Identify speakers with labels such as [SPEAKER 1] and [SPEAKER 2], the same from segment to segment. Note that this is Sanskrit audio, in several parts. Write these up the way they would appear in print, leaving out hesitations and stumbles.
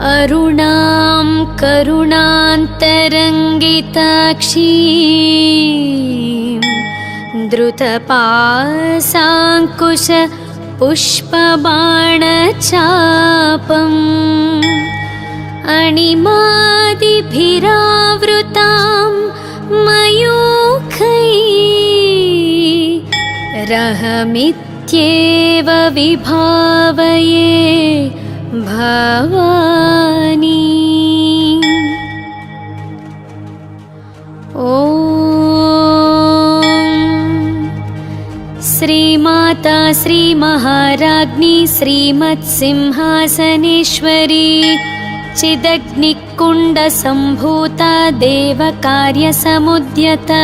[SPEAKER 1] अरुणां करुणान्तरङ्गिताक्षीं द्रुतपाशाङ्कुश पुष्पबाणचापम् अणिमादिभिरावृतां मयूखैः रहमित्येव विभावये भवानी। ॐ श्रीमाता श्रीमहाराज्ञी श्रीमत्सिंहासनेश्वरी चिदग्निकुण्डसम्भूता देवकार्यसमुद्यता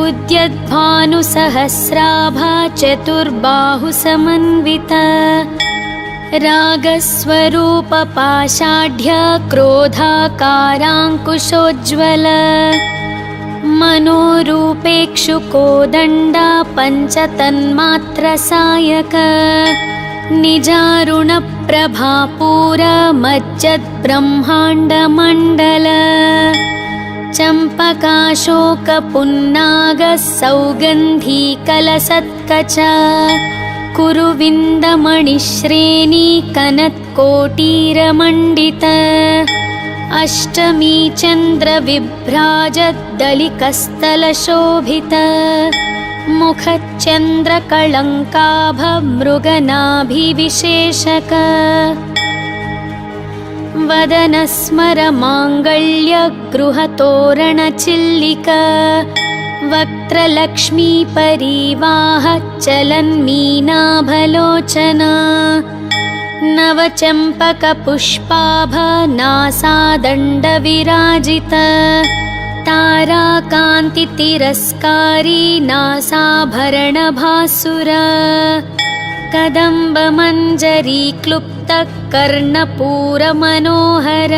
[SPEAKER 1] उद्यद्भानुसहस्राभा चतुर्बाहुसमन्विता रागस्वरूपपाषाढ्य क्रोधाकाराङ्कुशोज्ज्वल मनोरूपेक्षुकोदण्डा पञ्चतन्मात्रसायक निजारुणप्रभापूरमज्जद्ब्रह्माण्डमण्डल चम्पकाशोकपुन्नागः सौगन्धीकलसत्कच कुरुविन्दमणिश्रेणी कनत्कोटीरमण्डित अष्टमी चन्द्रविभ्राजद्दलिकस्थलशोभित मुखच्चन्द्रकळङ्काभमृगनाभिविशेषक वदनस्मरमाङ्गल्यगृहतोरणचिल्लिका वक्त्रलक्ष्मीपरीवाह चलन्मीनाभलोचना नवचम्पकपुष्पाभनासादण्डविराजित ताराकान्तितिरस्कारी नासाभरणभासुर कदम्बमञ्जरीक्लुप्तकर्णपूरमनोहर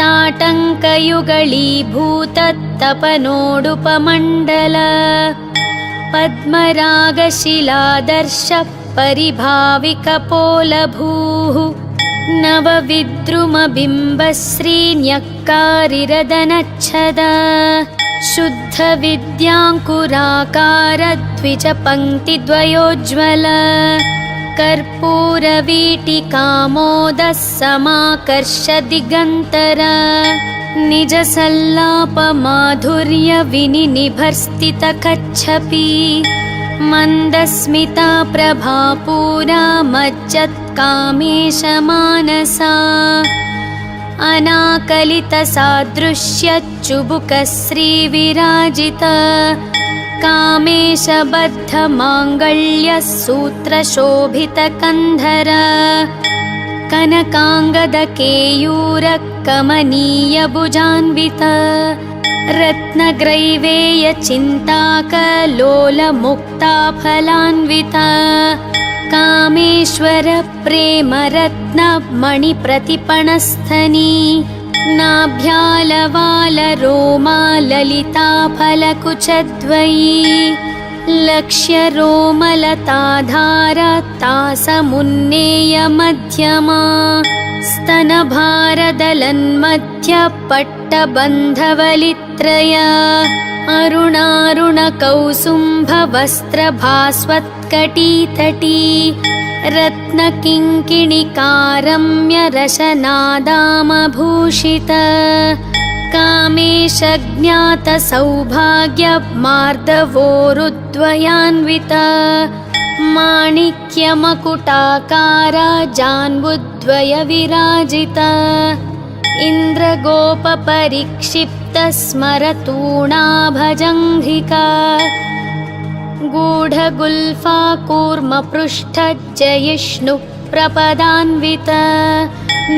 [SPEAKER 1] ताटङ्कयुगलीभूततपनोडुपमण्डल पद्मरागशिलादर्श परिभाविकपोलभूः नवविद्रुमबिम्बश्रीन्यक्कारिरदनच्छदा शुद्धविद्याङ्कुराकारद्विजपङ्क्तिद्वयोज्ज्वल कर्पूरवीटिकामोदः समाकर्षदिगन्तर निजसल्लापमाधुर्यविनिनिभर्स्थितकच्छपी मन्दस्मिता प्रभापूरा मज्जत्कामेशमानसा अनाकलितसादृश्यच्चुबुकश्रीविराजित कामेशबद्धमाङ्गल्यसूत्रशोभितकन्धर कनकाङ्गदकेयूरकमनीयभुजान्वित रत्नग्रैवेयचिन्ताकलोलमुक्ताफलान्वित कामेश्वर प्रेमरत्नमणिप्रतिपणस्थनी नाभ्यालवालरोमाललिताफलकुचद्वयी लक्ष्यरोमलताधारतासमुन्नेयमध्यमा स्तनभारदलन्मध्यपट्टबन्धवलित्रया अरुणारुणकौसुम्भवस्त्रभास्वत्कटीतटी रत्नकिङ्किणिकारम्यरशनादामभूषित कामेशज्ञातसौभाग्यमार्दवोरुद्वयान्वित माणिक्यमकुटाकार जान्बुद्वयविराजित इन्द्रगोपपरिक्षिप्तस्मरतूणाभजङ्घिका गूढगुल्फा कूर्मपृष्ठजयिष्णुप्रपदान्वित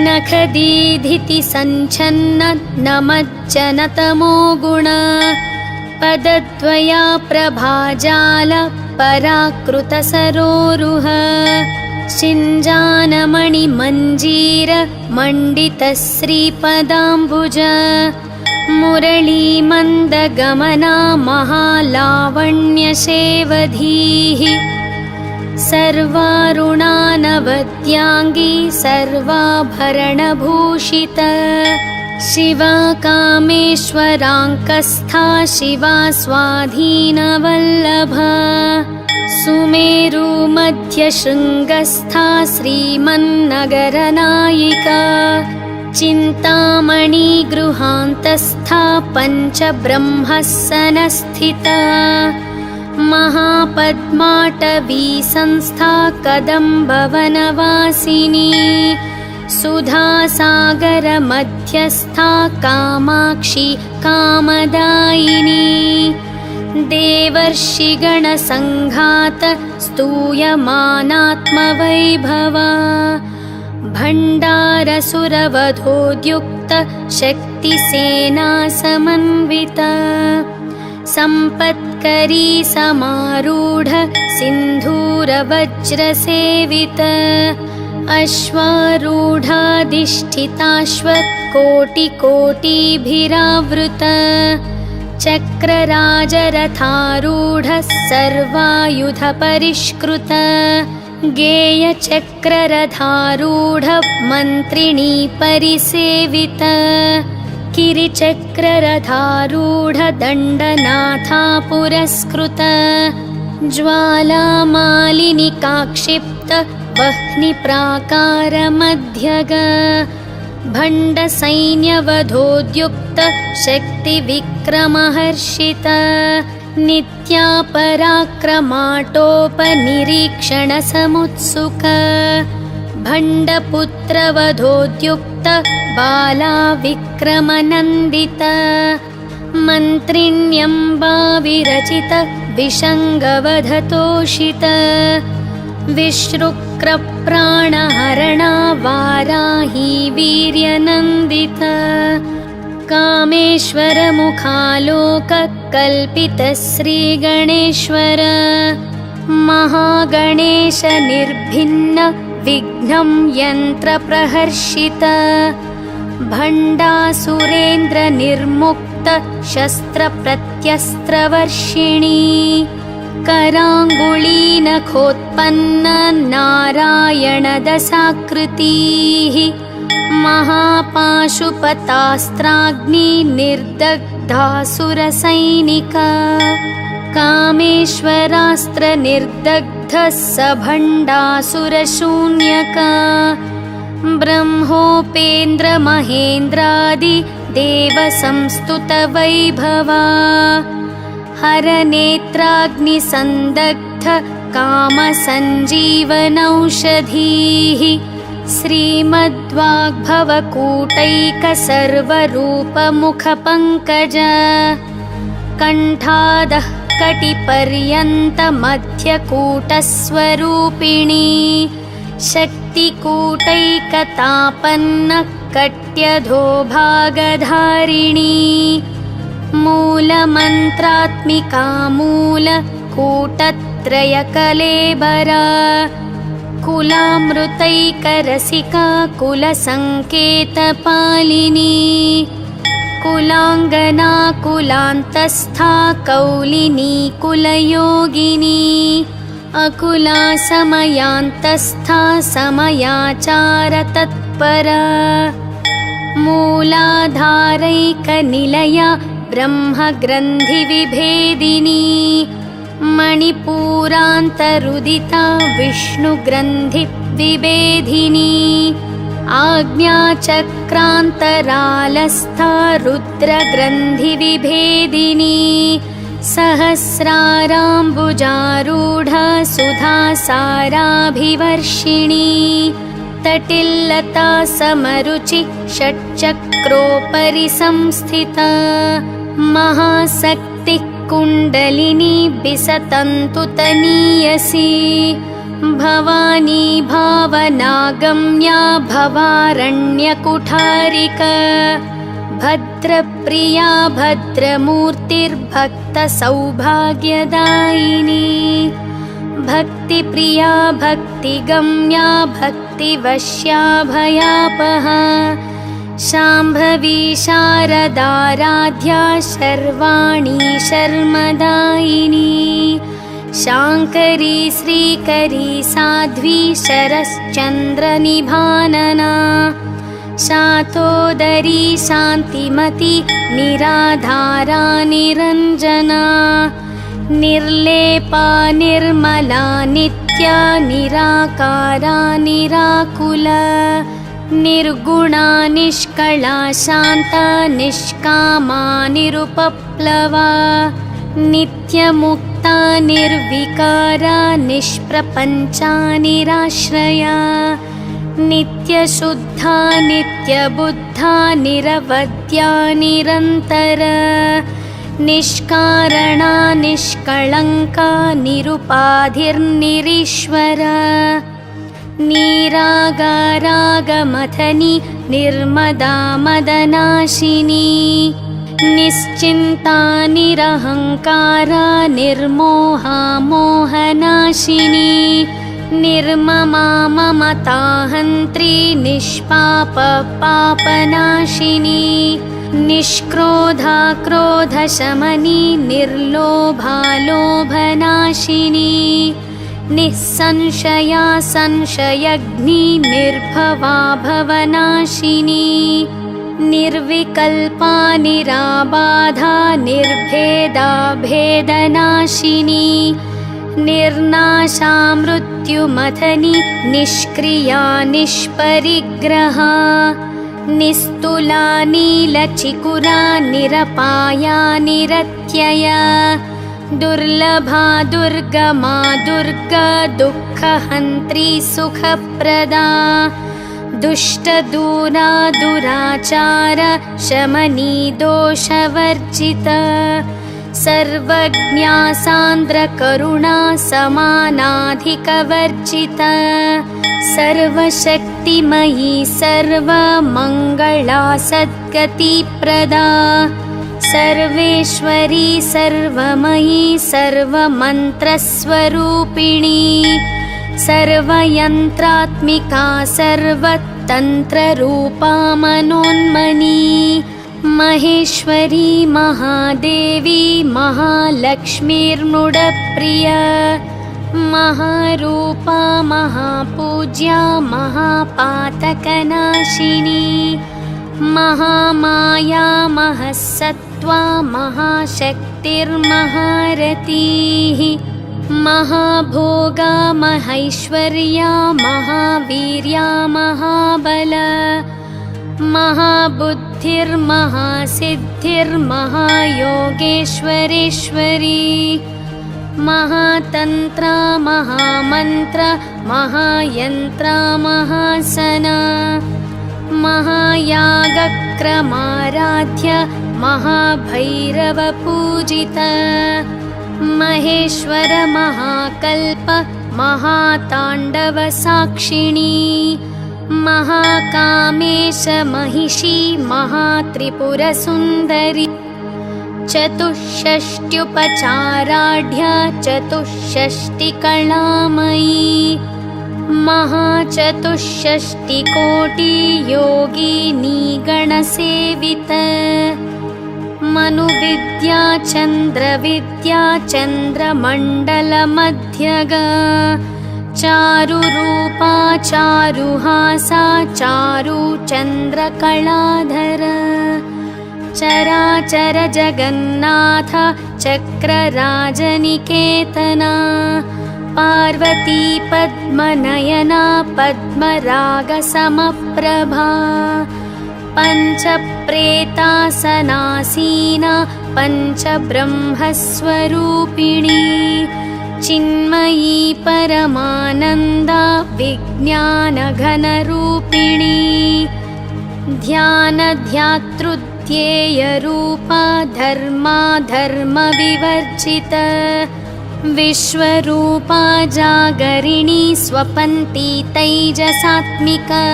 [SPEAKER 1] नखदीधितिसञ्छन्न नमज्जनतमो गुण पदद्वया प्रभाजाल पराकृतसरोरुह शिञ्जानमणिमञ्जीर मण्डितश्रीपदाम्बुज मुरलीमन्दगमना महालावण्यशेवधीः सर्वारुणानगण्यविभूषिता मानवद्याङ्गी सर्वाभरणभूषिता शिवा कामेश्वराङ्कस्था शिवा स्वाधीनवल्लभा सुमेरु मध्यशृङ्गस्था श्रीमन्नगरनायिका चिन्तामणि गृहान्तस्था पञ्चब्रह्मस्सनस्थिता महापद्माटवी संस्था कदम्बवनवासिनी सुधासागर मध्यस्था कामाक्षी कामदायिनी देवर्षिगणसङ्घात स्तूयमानात्मवैभवा भण्डारसुरवधोद्युक्त शक्तिसेना समन्विता सम्पत्करी समारूढ सिन्धूरवज्रसेवित अश्वारूढाधिष्ठिताश्वकोटिकोटिभिरावृत चक्रराजरथारूढ सर्वायुधपरिष्कृत गेयचक्ररथारूढ मन्त्रिणी परिसेवित किरिचक्ररथारूढ दण्डनाथा पुरस्कृत ज्वालामालिनिकाक्षिप्त वह्निप्राकारमध्यग भण्डसैन्यवधोद्युक्त शक्तिविक्रमहर्षित नित्यापराक्रमाटोपनिरीक्षणसमुत्सुक भण्डपुत्रवधोद्युक्त बालाविक्रमनन्दित मन्त्रिण्यम्बाविरचित विषङ्गवधतोषित विश्रुक्रप्राणहरणा वाराही वीर्यनन्दित कामेश्वरमुखालोककल्पित श्रीगणेश्वर महागणेश निर्भिन्न विघ्नं यन्त्रप्रहर्षित भण्डासुरेन्द्र निर्मुक्त शस्त्रप्रत्यस्त्रवर्षिणी कराङ्गुलीनखोत्पन्न नारायणदशाकृतिः महापाशुपतास्त्राग्निर्दग्धासुरसैनिका कामेश्वरास्त्रनिर्दग्धः स भण्डासुरशून्यका ब्रह्मोपेन्द्रमहेन्द्रादि देवसंस्तुतवैभवा हरनेत्राग्निसन्दग्ध कामसञ्जीवनौषधीः श्रीमद्वाग्भवकूटैकसर्वरूपमुखपङ्कज कण्ठादः कटिपर्यन्तमध्यकूटस्वरूपिणी शक्तिकूटैकतापन्न कट्यधोभागधारिणी मूलमन्त्रात्मिका मूलकूटत्रयकलेबरा कुलामृतैकरसिका कुलसङ्केतपालिनी कुलाङ्गना कुलान्तस्था कौलिनी कुलयोगिनी अकुला समयान्तस्था समयाचारतत्परा मूलाधारैकनिलया ब्रह्मग्रन्थिविभेदिनी मणिपूरान्तरुदिता विष्णुग्रन्थिविभेदिनी आज्ञाचक्रान्तरालस्था रुद्रग्रन्थिविभेदिनी सहस्राराम्बुजारूढा सुधासाराभिवर्षिणी तटिल्लता समरुचि षट्चक्रोपरि संस्थिता महाशक्तिः कुण्डलिनी बिसतन्तुतनीयसी भवानी भावनागम्या भवारण्यकुठारिका भद्रप्रिया भद्रमूर्तिर्भक्तसौभाग्यदायिनी भक्तिप्रिया भक्तिगम्या भक्तिवश्या भयापहा शाम्भवी शारदाराध्या शर्वाणी शर्मदायिनी शाङ्करी श्रीकरी साध्वी शरश्चन्द्रनिभानना शातोदरी शान्तिमती निराधारा निरञ्जना निर्लेपा निर्मला नित्या निराकारा निराकुला निर्गुणा निष्कला शान्ता निष्कामा निरुपप्लवा नित्यमुक्ता निर्विकारा निष्प्रपञ्चा निराश्रया नित्यशुद्धा नित्यबुद्धा निरवद्या निरन्तरा निष्कारणा निष्कळङ्का निरुपाधिर्निरीश्वरा निरागारागमथनी निर्मदा मदनाशिनी निश्चिन्ता निरहङ्कारा निर्मोहा मोहनाशिनी निर्ममा ममताहन्त्री निष्पाप पापनाशिनी निष्क्रोधा क्रोधशमनी निर्लोभा लोभनाशिनी निःसंशया संशयग्नि निर्भवा भवनाशिनी निर्विकल्पा निराबाधा निर्भेदा भेदनाशिनी निर्नाशा मृत्युमथनी निष्क्रिया निष्परिग्रहा निस्तुला नीलचिकुरा निरपाया निरत्यया दुर्लभा दुर्गमा दुर्गा दुःखहन्त्री सुखप्रदा दुष्टदूरा दुराचार शमनी दोषवर्जिता सर्वज्ञा सान्द्रकरुणा समानाधिकवर्जिता सर्वशक्तिमयी सर्वमङ्गला सद्गतिप्रदा सर्वेश्वरी सर्वमयी सर्वमन्त्रस्वरूपिणी सर्वयन्त्रात्मिका सर्वतन्त्ररूपा मनोन्मनी महेश्वरी महादेवी महालक्ष्मीर्मुडप्रिया महारूपा महापूज्या महापातकनाशिनी महामाया महसत्त्वा महाशक्तिर्महारतीः महाभोगा महैश्वर्या महावीर्या महाबला महाबुद्धिर्महासिद्धिर्महायोगेश्वरेश्वरी महातन्त्रा महामन्त्र महायन्त्रा महासना महायागक्रमाराध्य महाभैरवपूजिता महेश्वर महाकल्प महाताण्डवसाक्षिणी महाकामेश महिषी महात्रिपुरसुन्दरी चतुष्षष्ट्युपचाराढ्या चतुष्षष्टिकलामयी महाचतुष्षष्टिकोटियोगिनी गणसेविता मनुविद्या चन्द्रविद्या चन्द्रमण्डलमध्यगा चारुरूपा चारुहासा चारुचन्द्रकलाधर चराचर जगन्नाथ चक्रराजनिकेतना पार्वती पद्मनयना पद्मरागसमप्रभा पञ्चप्रेतासनासीना पञ्चब्रह्मस्वरूपिणी चिन्मयी परमानन्दा विज्ञानघनरूपिणी ध्यानध्यातृध्येयरूपा धर्मा धर्मविवर्जिता विश्वरूपा जागरिणी स्वपन्ती तैजसात्मिका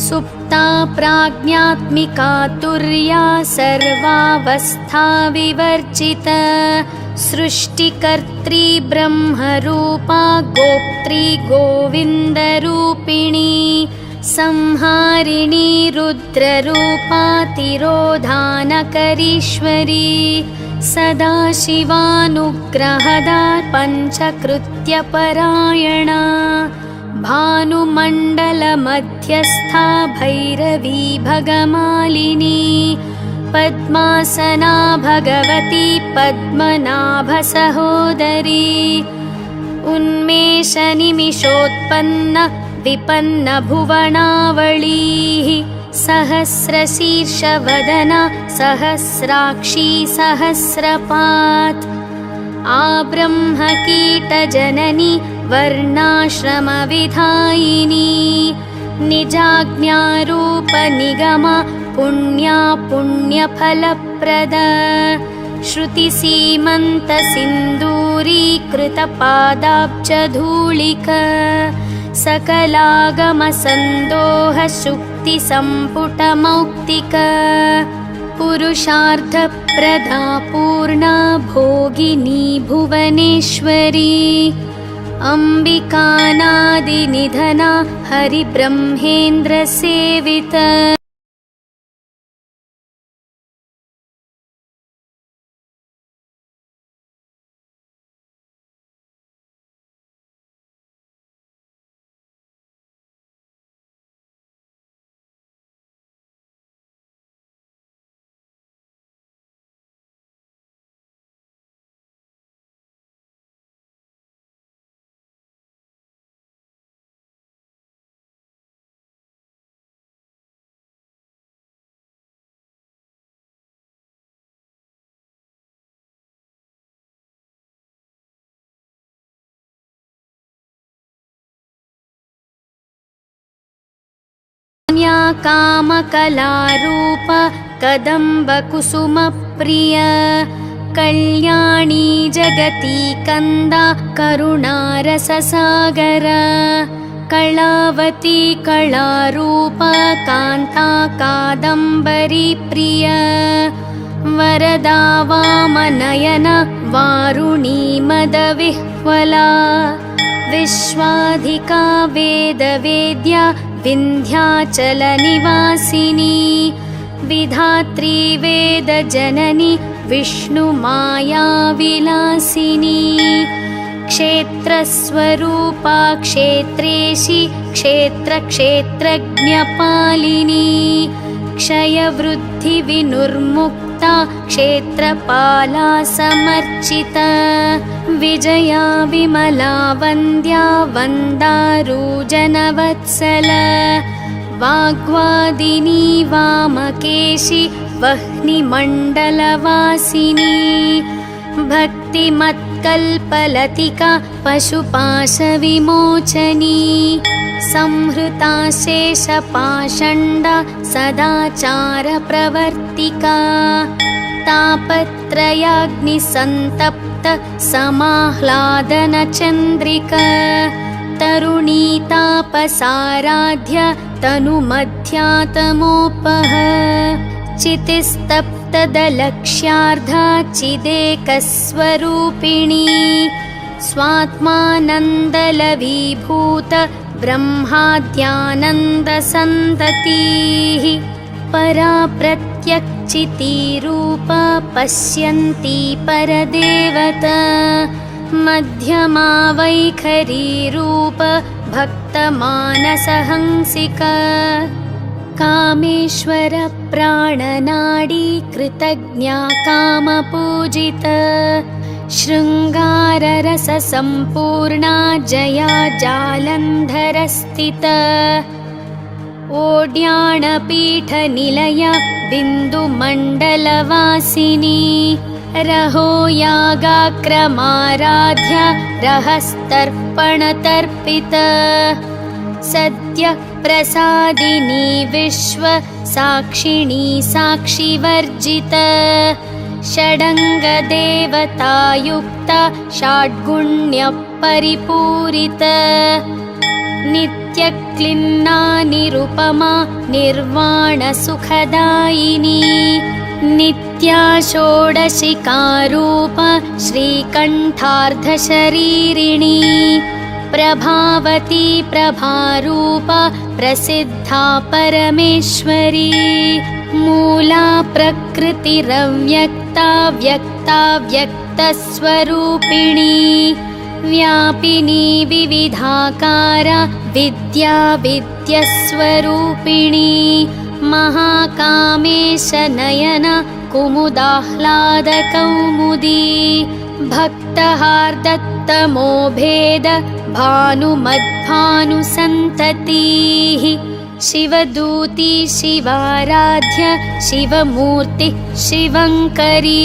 [SPEAKER 1] सुप्ता प्राज्ञात्मिका तुर्या सर्वावस्था विवर्जिता सृष्टिकर्त्री ब्रह्मरूपा गोप्त्री गोविन्दरूपिणी संहारिणी रुद्ररूपा तिरोधानकरीश्वरी सदाशिवानुग्रहदा पञ्चकृत्यपरायणा भानुमण्डलमध्यस्था भैरवी भगमालिनी पद्मासना भगवती पद्मनाभसहोदरी उन्मेषनिमिषोत्पन्न विपन्नभुवनावळीः सहस्रशीर्षवदना सहस्राक्षी सहस्रपात् आब्रह्मकीटजननी वर्णाश्रमविधायिनी निजाज्ञारूपनिगमा पुण्या पुण्यफलप्रदा श्रुतिसीमन्तसिन्दूरीकृतपादाब्जधूलिका सकलागमसन्दोहशुक्तिसम्पुटमौक्तिका पुरुषार्थप्रदा पूर्णा भोगिनी भुवनेश्वरी अम्बिकानादिनिधना हरिब्रह्मेन्द्रसेविता कामकलारूप कदम्बकुसुमप्रिय कल्याणी जगती कंदा करुणारससागर कलावती कलारूप कान्ता कादम्बरी प्रिय वरदा वामनयन वारुणी मदविह्वला विश्वाधिका वेदवेद्या विन्ध्याचलनिवासिनी विधात्री वेदजननी विष्णुमायाविलासिनी क्षेत्रस्वरूपा क्षेत्रेशी क्षेत्रक्षेत्रज्ञपालिनी क्षयवृद्धिविनुर्मुक्ता क्षेत्रपाला समर्चिता विजया विमला वन्द्या वन्दारूजनवत्सला वाग्वादिनी वामकेशी वह्निमण्डलवासिनी भक्तिमत्कल्पलतिका पशुपाशविमोचनी संहृता शेषपाषण्डा सदाचारप्रवर्तिका तापत्रयाग्निसन्तप्त समाह्लादनचन्द्रिका तरुणी तापसाराध्य तनुमध्यातमोपह चितिस्तप्तदलक्ष्यार्धा चिदेकस्वरूपिणी स्वात्मानन्दलवीभूत ब्रह्माद्यानन्दसन्ततिः परा प्रत्यक्चितीरूपा पश्यन्ती परदेवता मध्यमा वैखरीरूप भक्तमानसहंसिका कामेश्वर प्राणनाडी कृतज्ञा कामपूजिता शृङ्गाररससम्पूर्णा जया जालन्धरस्थिता ओड्याणपीठनिलया बिन्दुमण्डलवासिनी रहो यागाक्रमाराध्या रहस्तर्पणतर्पिता सद्यः प्रसादिनी विश्व साक्षिणी साक्षिवर्जिता षडङ्गदेवतायुक्ता षड्गुण्यपरिपूरिता नित्यक्लिन्ना निरुपमा निर्वाणसुखदायिनी नित्या षोडशिकारूपा श्रीकण्ठार्धशरीरिणी प्रभावती प्रभारूपा प्रसिद्धा परमेश्वरी मूला प्रकृतिरव्यक्ता व्यक्ता व्यक्ताव्यक्तस्वरूपिणी व्यापिनी विविधाकार विद्या विद्यस्वरूपिणी महाकामेश नयन कुमुदाह्लादकौमुदी भक्तहार्दत्तमो भेद भानुमद्भानुसन्ततिः शिवदूती शिवाराध्य शिवमूर्ति शिवङ्करी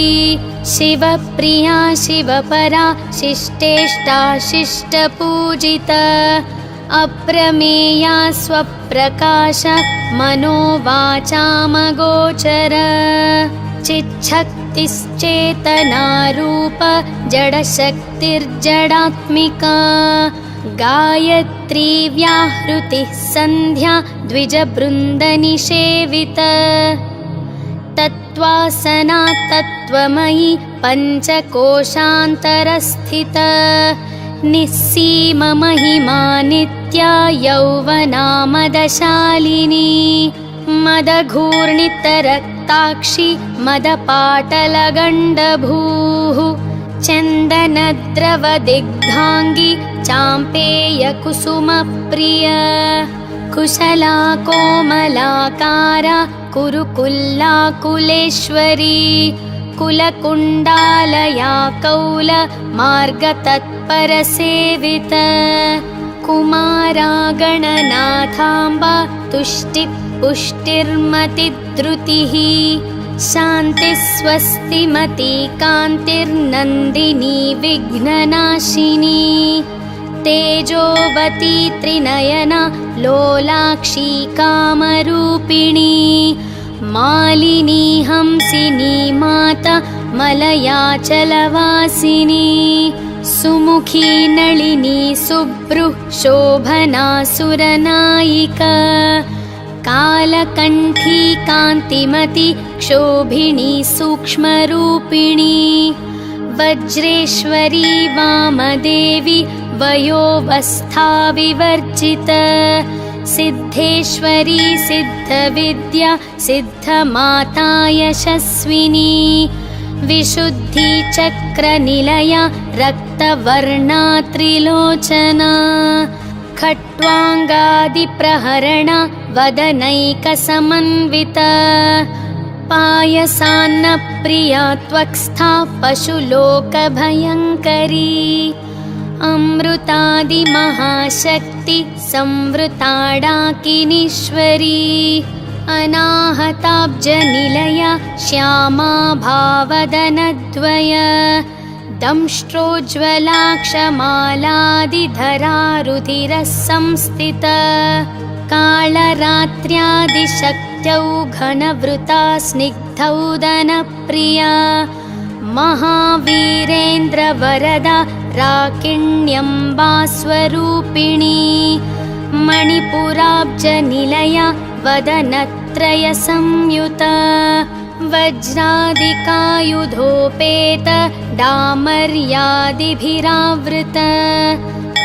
[SPEAKER 1] शिवप्रिया शिवपरा शिष्टेष्टा शिष्टपूजिता अप्रमेया स्वप्रकाश मनोवाचामगोचर चिच्छक्तिश्चेतनारूप जडशक्तिर्जडात्मिका गायत्री व्याहृतिः सन्ध्या द्विजबृन्दनिषेविता तत्त्वासना तत्त्वमयी पञ्चकोशान्तरस्थिता निस्सीममहिमा नित्या यौवनामदशालिनी मदघूर्णितरक्ताक्षी मदपाटलगण्डभूः चन्दनद्रवदिग्धाङ्गी चाम्पेयकुसुमप्रिया कुशला कोमलाकारा कुरुकुल्लाकुलेश्वरी कुलकुण्डालया कौल मार्गतत्परसेविता कुमारा गणनाथाम्बा तुष्टिपुष्टिर्मतिद्रुतिः शान्तिस्वस्तिमती कान्तिर्नन्दिनी विघ्ननाशिनी तेजोवती त्रिनयना लोलाक्षी कामरूपिणी मालिनी हंसिनी माता मलयाचलवासिनी सुमुखी नलिनी सुभ्रुः शोभना सुरनायिका कालकण्ठी कान्तिमती क्षोभिणी सूक्ष्मरूपिणी वज्रेश्वरी वामदेवी वयोवस्था विवर्जिता सिद्धेश्वरी सिद्धविद्या सिद्धमाता यशस्विनी विशुद्धिचक्रनिलया रक्तवर्णा त्रिलोचना खट्वाङ्गादिप्रहरणा वदनैकसमन्विता पायसान्नप्रिया त्वक्स्था पशुलोकभयङ्करी अमृतादिमहाशक्ति संवृताडाकिनीश्वरी अनाहताब्जनिलया श्यामा भावदनद्वया दंष्ट्रोज्ज्वलाक्षमालादिधरा रुधिरः संस्थिता कालरात्र्यादिशक्त्यौ घनवृता स्निग्धौदनप्रिया महावीरेन्द्रवरदा राकिण्यम्बा स्वरूपिणी मणिपुराब्जनिलया वदनत्रयसंयुता वज्रादिकायुधोपेत डामर्यादिभिरावृता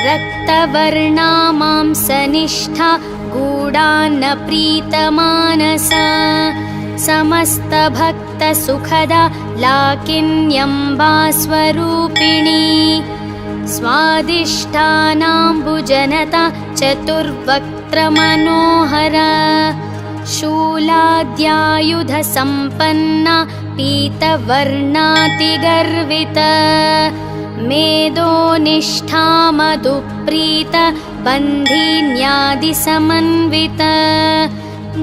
[SPEAKER 1] रक्तवर्णा मांसनिष्ठा गूढान्नप्रीतमानसा समस्तभक्तसुखदा लाकिन्यम्बा स्वरूपिणी स्वादिष्ठानाम्बुजनता चतुर्वक्त्रमनोहरा शूलाद्यायुधसम्पन्ना पीतवर्णातिगर्विता मेदोनिष्ठा मधुप्रीता बन्धिन्यादिसमन्विता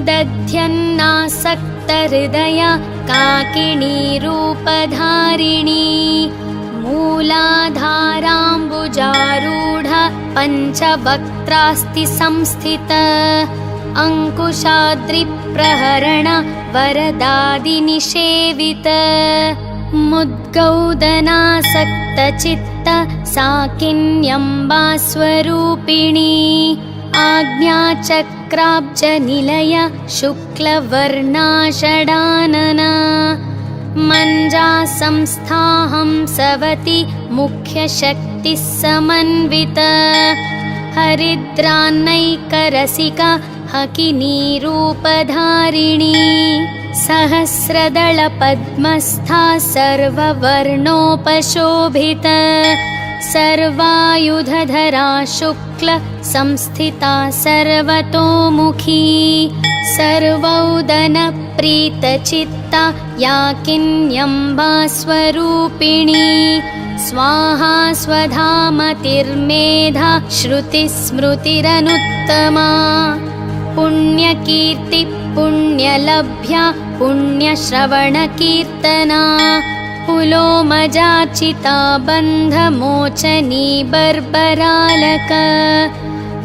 [SPEAKER 1] दध्यन्नासक्तहृदया काकिनी रूपधारिणी मूलाधाराम्बुजारूढा पञ्चवक्त्रास्ति संस्थिता अङ्कुशाद्रिप्रहरण वरदादिनिषेविता मुद्गौदनासक्तचित्त साकिन्यम्बा स्वरूपिणी आज्ञाचक्राब्जनिलया शुक्लवर्णा षडानना मञ्जा संस्था हंसवती मुख्यशक्तिः समन्विता हरिद्रान्नैकरसिका हकिनी रूपधारिणी सहस्रदलपद्मस्था सर्ववर्णोपशोभिता सर्वायुधधरा शुक्ल संस्थिता सर्वतोमुखी सर्वौदनप्रीतचित्ता या किन्यम्बा स्वरूपिणी स्वाहा स्वधामतिर्मेधा श्रुतिस्मृतिरनुत्तमा पुण्यकीर्ति पुण्यलभ्या पुण्यश्रवणकीर्तना पुलोमजाचिता बन्धमोचनी बर्बरालक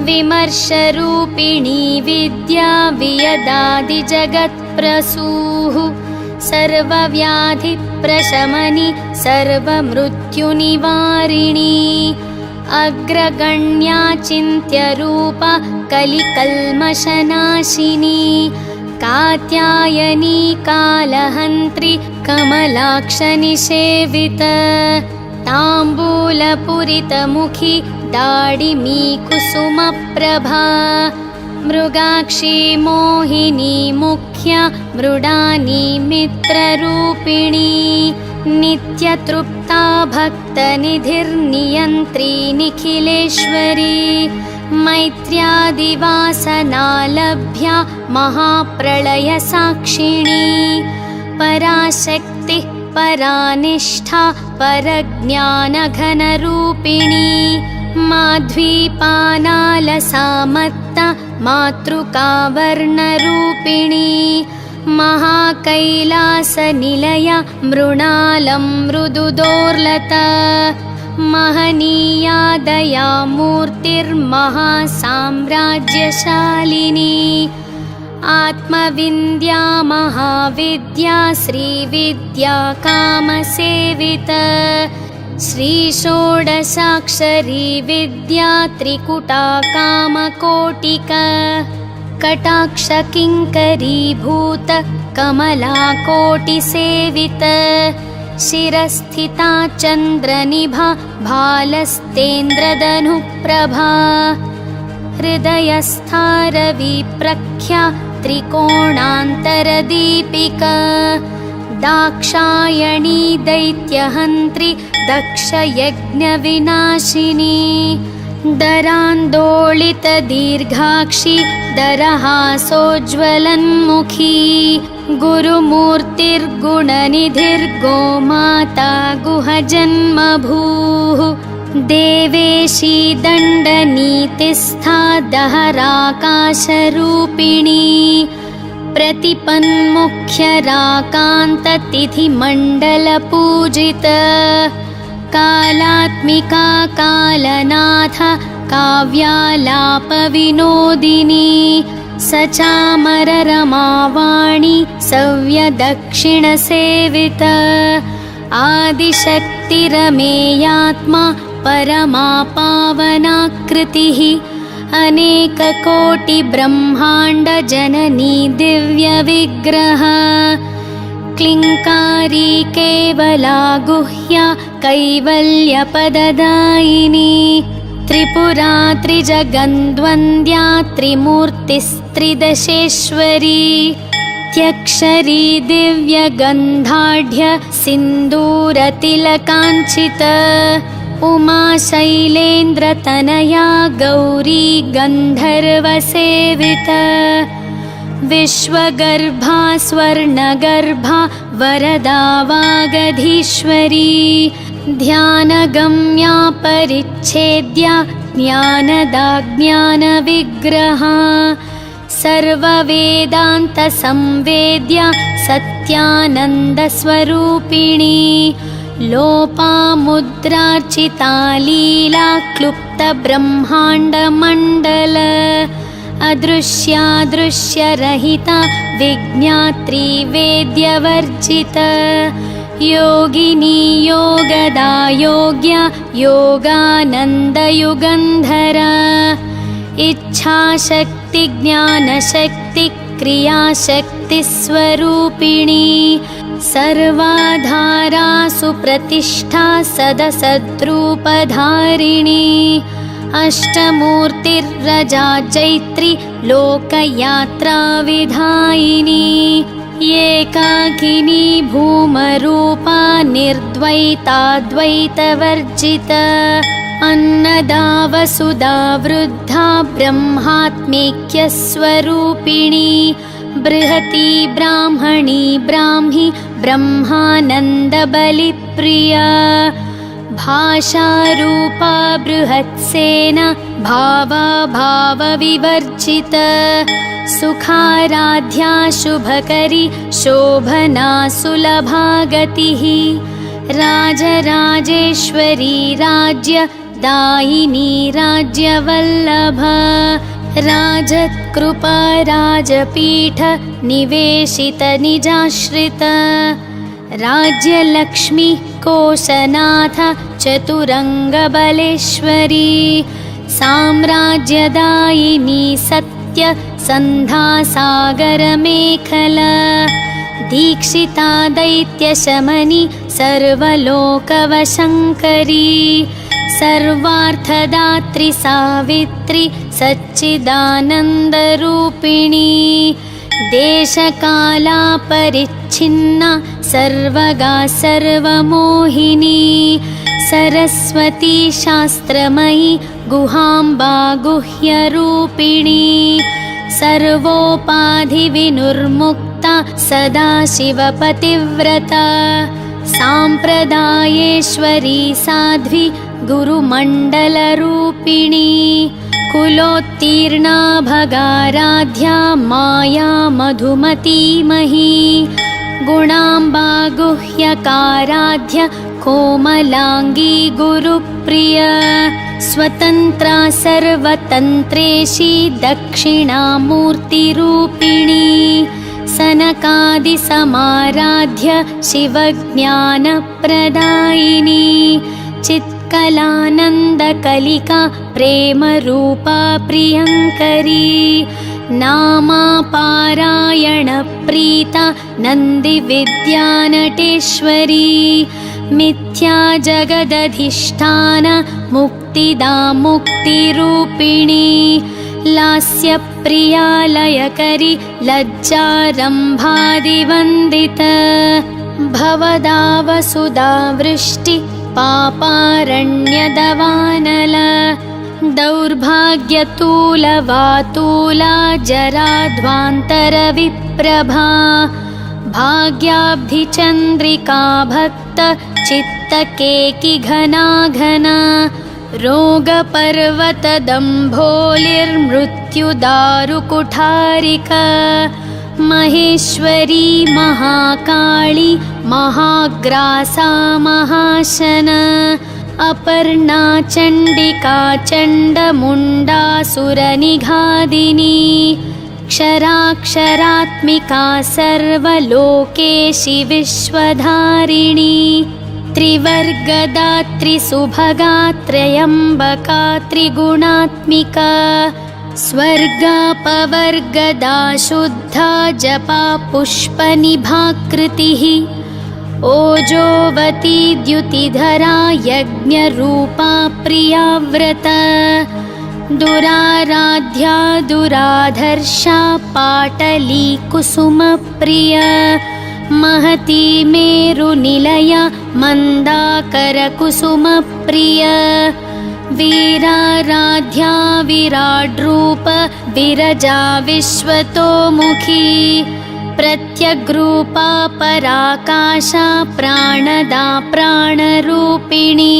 [SPEAKER 1] विमर्शरूपिणी विद्या वियदादिजगत्प्रसूः सर्वव्याधिप्रशमनी सर्वमृत्युनिवारिणी अग्रगण्या चिन्त्यरूपा कलिकल्मषनाशिनी कात्यायनी कालहन्त्री कमलाक्षनिषेविता ताम्बूलपूरितमुखी दाडिमी कुसुमप्रभा मृगाक्षी मोहिनी मुख्या मृडानी मित्ररूपिणी नित्यतृप्ता भक्तनिधिर्नियन्त्री निखिलेश्वरी मैत्र्यादिवासनालभ्या महाप्रलयसाक्षिणी पराशक्तिः परानिष्ठा परज्ञानघनरूपिणी माध्वीपानालसामत्ता मातृकावर्णरूपिणी महाकैलासनिलया मृणालं मृदुदोर्लता महनीया दयामूर्तिर्महासाम्राज्यशालिनी आत्मविन्द्या महाविद्या श्रीविद्या कामसेविता श्रीषोडशाक्षरी विद्या त्रिकुटा कामकोटिका कटाक्षकिङ्करीभूत कमलाकोटिसेविता शिरस्थिता चन्द्रनिभा भालस्तेन्द्रधनुप्रभा हृदयस्था रविप्रख्या त्रिकोणान्तरदीपिका दाक्षायणी दैत्यहन्त्री दक्षयज्ञविनाशिनी दरान्दोलितदीर्घाक्षी दरहासोज्ज्वलन्मुखी गुरुमूर्तिर्गुणनिधिर्गोमाता गुहजन्मभूः देवेशी दण्डनीतिस्था दहराकाशरूपिणी प्रतिपन्मुख्यराकान्ततिथिमण्डलपूजिता कालात्मिका कालनाथ काव्यालापविनोदिनी सचामररमावाणी सव्यदक्षिणसेविता आदिशक्तिरमेयात्मा परमा पावनाकृतिः अनेककोटिब्रह्माण्डजननी दिव्यविग्रह क्लिङ्कारी केवला गुह्या कैवल्यपददायिनी त्रिपुरा त्रिजगन्द्वन्द्या त्रिमूर्तिस्त्रिदशेश्वरी त्यक्षरी दिव्यगन्धाढ्य सिन्दूरतिलकाञ्चिता उमा शैलेन्द्रतनया गौरी गन्धर्वसेविता विश्वगर्भा स्वर्णगर्भा वरदा वागधीश्वरी ध्यानगम्या परिच्छेद्या ज्ञानदा ज्ञानविग्रहा सर्ववेदान्तसंवेद्या सत्यानन्दस्वरूपिणी लोपामुद्रार्चिता लीला क्लुप्तब्रह्माण्डमण्डल अदृश्यादृश्यरहिता विज्ञात्री वेद्यवर्जिता योगिनी योगदा योग्या योगानन्दयुगन्धरा इच्छाशक्ति ज्ञानशक्ति क्रियाशक्तिस्वरूपिणी सर्वाधारा सुप्रतिष्ठा सदसद्रूपधारिणी अष्टमूर्तिर्रजा चैत्री लोकयात्रा विधायिनी एकाकिनी भूमरूपा निर्द्वैताद्वैतवर्जिता अन्नदा वसुधा वृद्धा ब्रह्मात्मैक्यस्वरूपिणी बृहती ब्राह्मणी ब्राह्मी ब्रह्मानन्दबलिप्रिया भाषारूपा बृहत्सेना भावा भावविवर्जिता सुखाराध्या शुभकरी शोभना सुलभा गतिः राजराजेश्वरी राज्यदायिनी राज्यवल्लभा राजत्कृपा राजपीठ निवेशित निजाश्रित राज्यलक्ष्मी कोशनाथ चतुरङ्गबलेश्वरी साम्राज्यदायिनी सत्य सन्धासागरमेखला दीक्षिता दैत्यशमनी सर्वलोकवशङ्करी सर्वार्थदात्री सावित्री सच्चिदानन्दरूपिणी देशकालापरिच्छिन्ना सर्वगा सर्वमोहिनी सरस्वती शास्त्रमयी गुहाम्बा गुह्यरूपिणी सर्वोपाधिविनुर्मुक्ता सदाशिवपतिव्रता साम्प्रदायेश्वरी साध्वी गुरुमण्डलरूपिणी कुलोत्तीर्णा भगाराध्या माया मधुमतीमही गुणाम्बा गुह्यकाराध्य कोमलांगी गुरुप्रिया स्वतन्त्रा सर्वतन्त्रेशी दक्षिणामूर्तिरूपिणी सनकादिसमाराध्य शिवज्ञानप्रदायिनी चित्कलानन्दकलिका प्रेमरूपा प्रियङ्करी नामापारायणप्रीता नन्दिविद्यानटेश्वरी मिथ्या जगदधिष्ठान मुक्तिदा मुक्तिरूपिणी लास्यप्रिया लयकरी लज्जारम्भादिवन्दिता भवदा वसुधा वृष्टि पापारण्यदवानला दौर्भाग्यतूलवातूला जराध्वान्तरविप्रभा भाग्याब्धिचन्द्रिका भक्त चित्तकेकि घना घना रोगपर्वतदम्भोलिर्मृत्युदारुकुठारिका महेश्वरी महाकाली महाग्रासा महाशना अपर्णा चण्डिका चण्डमुण्डासुरनिघादिनी क्षराक्षरात्मिका सर्वलोकेशि विश्वधारिणी त्रिवर्गदात्री सुभगा त्र्यम्बका त्रिगुणात्मिका स्वर्गापवर्गदा शुद्धा जपा पुष्पनिभाकृतिः ओजोवती द्युतिधरा यज्ञरूपा प्रियाव्रता दुराराध्या दुराधर्षा पाटली कुसुमप्रिया महती मेरुनिलया मन्दाकरकुसुमप्रिया वीराराध्या विराड्रूप विरजा विश्वतोमुखी प्रत्यग्रूपा पराकाशा प्राणदा प्राणरूपिणी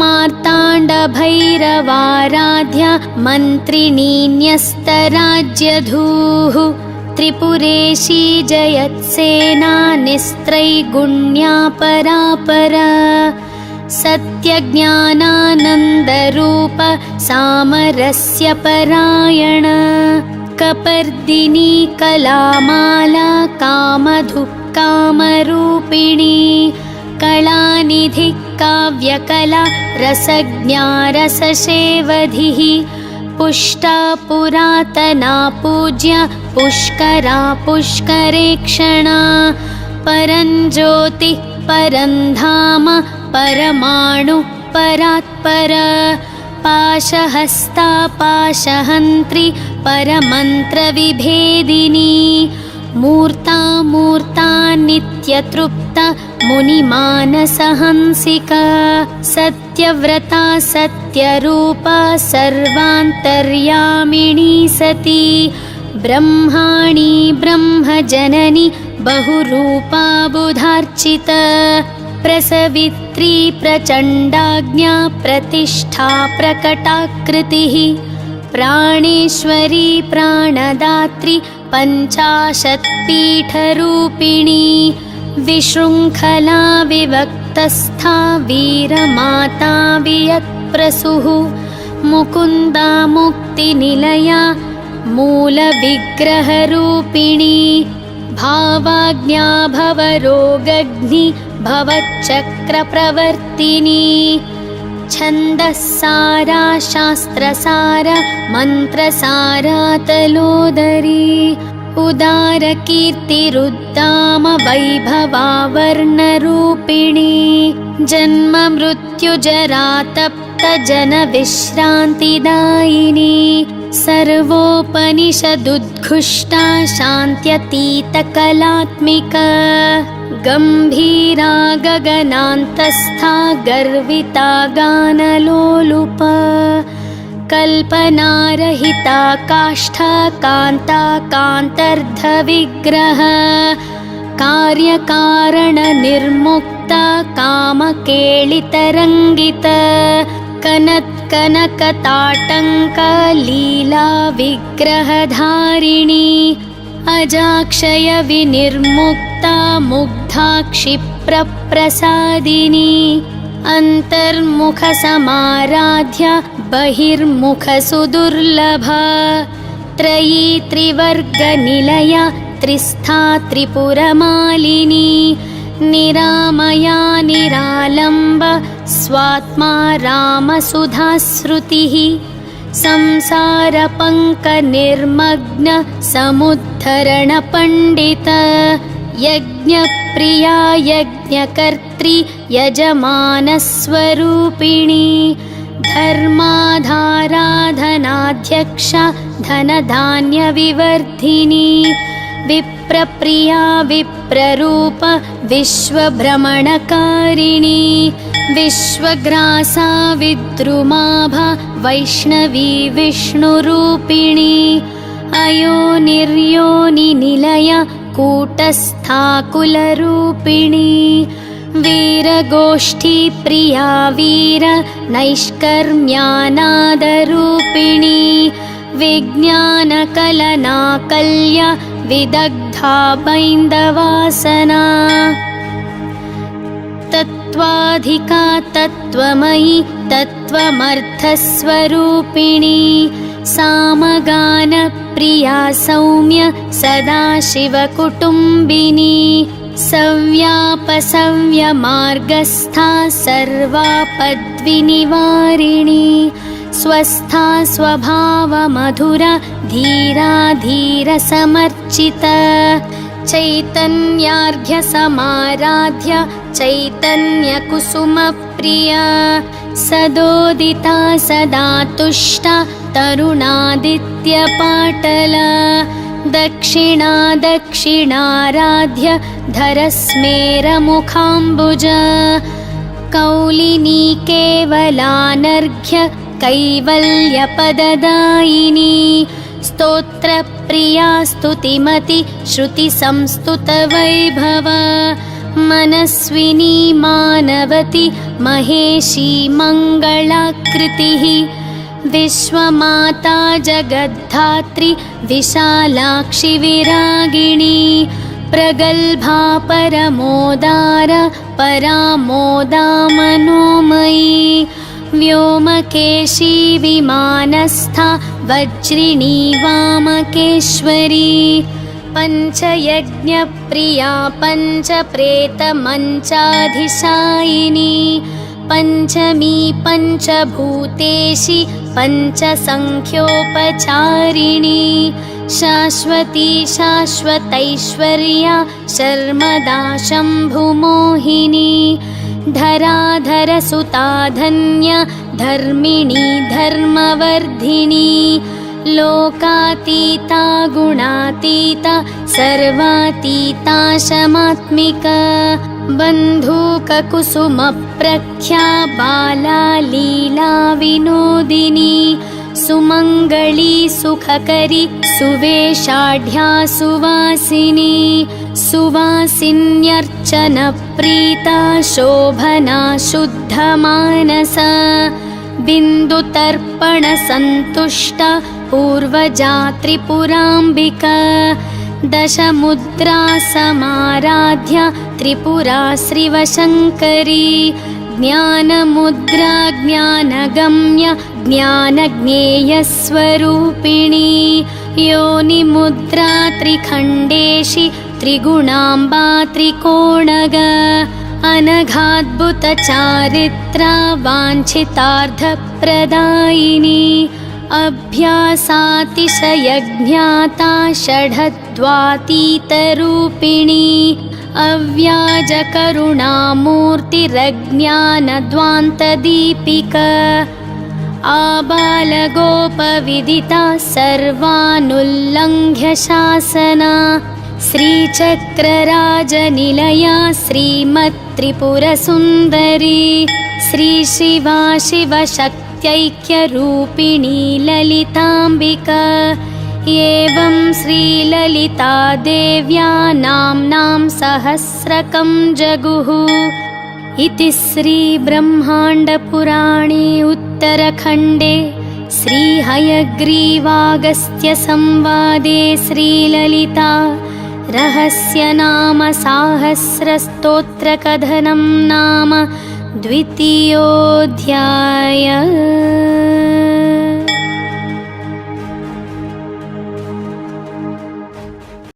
[SPEAKER 1] मार्ताण्डभैरवाराध्या मन्त्रिणी न्यस्तराज्यधूः त्रिपुरेशी जयत्सेना निस्त्रैगुण्या परापरा सत्यज्ञानानन्दरूप सामरस्य परायण कपर्दिनी कलामाला कामधुः कामरूपिणी कलानिधि काव्यकला रसज्ञा रससेवधिः पुष्टा पुरातना पूज्या पुष्करा पुष्करेक्षणा परञ्ज्योतिः परन्धाम परमाणु परात्पर पाशहस्ता पाशहन्त्री परमन्त्रविभेदिनी मूर्ता मूर्ता नित्यतृप्ता मुनिमानसहंसिका सत्यव्रता सत्यरूपा सर्वान्तर्यामिणी सती ब्रह्माणी ब्रह्मजननी बहुरूपा बुधार्चिता प्रसवित्री प्रचण्डाज्ञा प्रतिष्ठा प्रकटाकृतिः प्राणेश्वरी प्राणदात्री पञ्चाशत्पीठरूपिणी विशृङ्खला विभक्तस्था वीरमाता वियत्प्रसूः मुकुन्दा मुक्तिनिलया मूलविग्रहरूपिणी भावाज्ञा भवरोगग्नि भवच्चक्रप्रवर्तिनी छन्दस्सारा शास्त्रसारा मन्त्रसारा तलोदरी उदारकीर्तिरुद्दाम वैभवा वर्णरूपिणी जन्म मृत्युजरा तप्त जनविश्रान्तिदायिनी सर्वोपनिषदुद्घुष्टा शान्त्यतीतकलात्मिका गम्भीरा गगनान्तस्था गर्विता गानलोलुपा कल्पनारहिता काष्ठा कान्ता कान्तर्धविग्रह कार्यकारणनिर्मुक्ता कामकेलितरङ्गिता कनत्कनकताटङ्कलीला विग्रहधारिणी अजाक्षय विनिर्मुक्ता मुग्धा क्षिप्रप्रसादिनी अन्तर्मुखसमाराध्या बहिर्मुखसुदुर्लभा त्रयी त्रिवर्गनिलया त्रिस्था त्रिपुरमालिनी निरामया निरालम्ब स्वात्मा रामसुधाश्रुतिः संसारपङ्कनिर्मग्न समुद्धरणपण्डित यज्ञप्रिया यज्ञकर्त्री यजमानस्वरूपिणी धर्माधाराधनाध्यक्षा धनधान्यविवर्धिनी विप्रप्रिया विप्ररूप विश्वभ्रमणकारिणी विश्वग्रासा विद्रुमाभा वैष्णवी विष्णुरूपिणी अयोनिर्योनिनिलया कूटस्था कुलरूपिणी वीरगोष्ठी प्रिया वीर नैष्कर्म्यानादरूपिणी विज्ञानकलनाकल्या विदग्धा बैन्दवासना तत्त्वाधिका तत्त्वमयी तत्त्वमर्थस्वरूपिणी सामगानप्रिया सौम्य सदाशिवकुटुम्बिनी सव्यापसव्यमार्गस्था सर्वापद्विनिवारिणी स्वस्था स्वभावमधुरा धीरा धीरसमर्चिता चैतन्यार्घ्यसमाराध्य चैतन्यकुसुमप्रिया सदोदिता सदा तुष्टा तरुणादित्यपाटला दक्षिणा दक्षिणाराध्य धरस्मेरमुखाम्बुजा कौलिनी केवलानर्घ्य कैवल्यपददायिनी स्तोत्रप्रिया स्तुतिमति श्रुतिसंस्तुतवैभवा मनस्विनी मानवती महेशी मङ्गलाकृतिः विश्वमाता जगद्धात्री विशालाक्षि विरागिणी प्रगल्भा परमोदार परामोदा मनोमयी व्योमकेशी विमानस्था वज्रिणी वामकेश्वरी पञ्चयज्ञप्रिया पञ्चप्रेतमञ्चाधिशायिनी पञ्चमी पञ्चभूतेशी पञ्चसङ्ख्योपचारिणी शाश्वती शाश्वतैश्वर्या शर्मदा शम्भुमोहिनी धराधरसुता धन्या धर्मिणी धर्मवर्धिनी लोकातीता गुणातीता सर्वातीता शमात्मिका बन्धूककुसुमप्रख्या बाला लीला विनोदिनी सुमङ्गली सुखकरी सुवेशाढ्या सुवासिनी सुवासिन्यर्चनप्रीता शोभना शुद्धमानसा बिन्दुतर्पणसन्तुष्टा पूर्वजा त्रिपुराम्बिका दशमुद्रा समाराध्या त्रिपुरा श्रीवशङ्करी ज्ञानमुद्रा ज्ञानगम्य ज्ञानज्ञेयस्वरूपिणी योनिमुद्रा त्रिखण्डेशि त्रिगुणाम्बा त्रिकोणग अनघाद्भुतचारित्रा वाञ्छितार्थप्रदायिनी अभ्यासातिशयज्ञाता षडद्वातीतरूपिणी अव्याजकरुणामूर्तिरज्ञानद्वान्तदीपिका आबालगोपविदिता सर्वानुल्लङ्घ्य शासना श्रीचक्रराजनिलया श्रीमत्त्रिपुरसुन्दरी श्रीशिवा शिवशक्त्यैक्यरूपिणी ललिताम्बिका एवं श्रीललितादेव्या नाम्नां सहस्रकं जगुः इति श्रीब्रह्माण्डपुराणे उत्तरखण्डे श्रीहयग्रीवागस्त्यसंवादे श्रीललिता रहस्यनाम साहस्रस्तोत्रकथनं नाम द्वितीयोऽध्यायः।